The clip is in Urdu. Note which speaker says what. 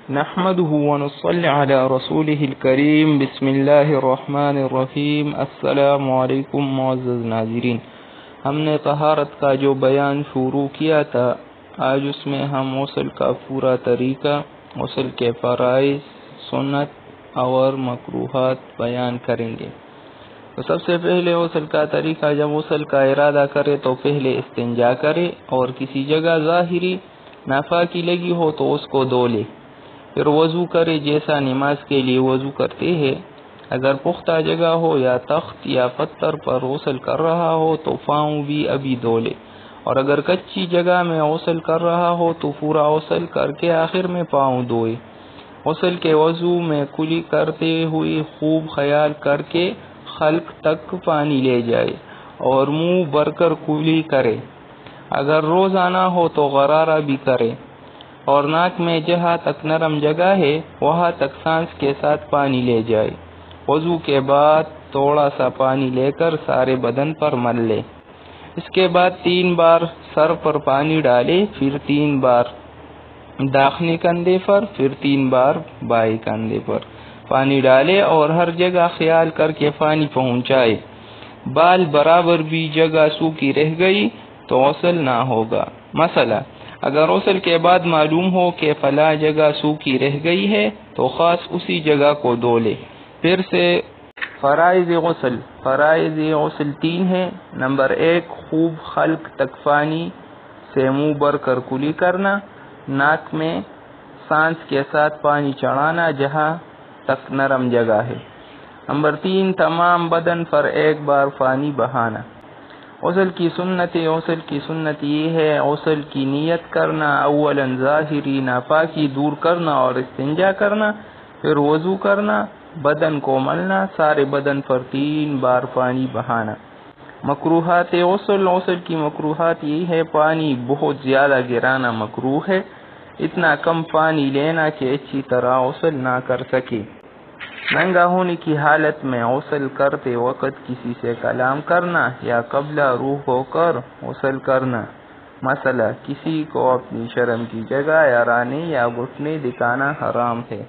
Speaker 1: نحمده ونصلي على رسوله الكريم بسم الله الرحمن الرحیم۔ السلام علیکم معزز ناظرین، ہم نے طہارت کا جو بیان شروع کیا تھا، آج اس میں ہم غسل کا پورا طریقہ، غسل کے فرائض، سنت اور مکروہات بیان کریں گے۔ تو سب سے پہلے غسل کا طریقہ، جب غسل کا ارادہ کرے تو پہلے استنجا کرے اور کسی جگہ ظاہری ناپاکی لگی ہو تو اس کو دھو لے، پھر وضو کرے جیسا نماز کے لیے وضو کرتے ہیں۔ اگر پختہ جگہ ہو یا تخت یا پتھر پر غسل کر رہا ہو تو پاؤں بھی ابھی دھو لے، اور اگر کچی جگہ میں غسل کر رہا ہو تو پورا غسل کر کے آخر میں پاؤں دھوئے۔ غسل کے وضو میں کلی کرتے ہوئے خوب خیال کر کے خلق تک پانی لے جائے اور منہ بھر کر کلی کرے۔ اگر روزانہ ہو تو غرارہ بھی کرے، اور ناک میں جہاں تک نرم جگہ ہے وہاں تک سانس کے ساتھ پانی لے جائے۔ وضو کے بعد تھوڑا سا پانی لے کر سارے بدن پر مل لے۔ اس کے بعد 3 بار سر پر پانی ڈالے، پھر 3 بار داخنے کندھے پر، پھر 3 بار بائیں کندھے پر پانی ڈالے اور ہر جگہ خیال کر کے پانی پہنچائے۔ بال برابر بھی جگہ سوکھی رہ گئی تو غسل نہ ہوگا۔ مسئلہ: اگر غسل کے بعد معلوم ہو کہ فلاں جگہ سوکھی رہ گئی ہے تو خاص اسی جگہ کو دھو لے۔ پھر سے فرائض غسل۔ فرائض غسل 3 ہیں۔ نمبر 1، خوب خلق تک پانی سے منہ بھر کر کلی کرنا، ناک میں سانس کے ساتھ پانی چڑھانا جہاں تک نرم جگہ ہے۔ نمبر 3، تمام بدن پر 1 بار پانی بہانا۔ غسل کی سنت۔ غسل کی سنت یہ ہے: غسل کی نیت کرنا، اولاً ظاہری ناپاکی دور کرنا اور استنجا کرنا، پھر وضو کرنا، بدن کو ملنا، سارے بدن پر 3 بار پانی بہانا۔ مکروہات غسل۔ غسل کی مکروہات یہ ہے: پانی بہت زیادہ گرانا مکروہ ہے، اتنا کم پانی لینا کہ اچھی طرح غسل نہ کر سکے۔ ننگا ہونے کی حالت میں غسل کرتے وقت کسی سے کلام کرنا یا قبل روح ہو کر غسل کرنا۔ مسئلہ: کسی کو اپنی شرم کی جگہ یا رانے یا گھٹنے دکھانا حرام ہے۔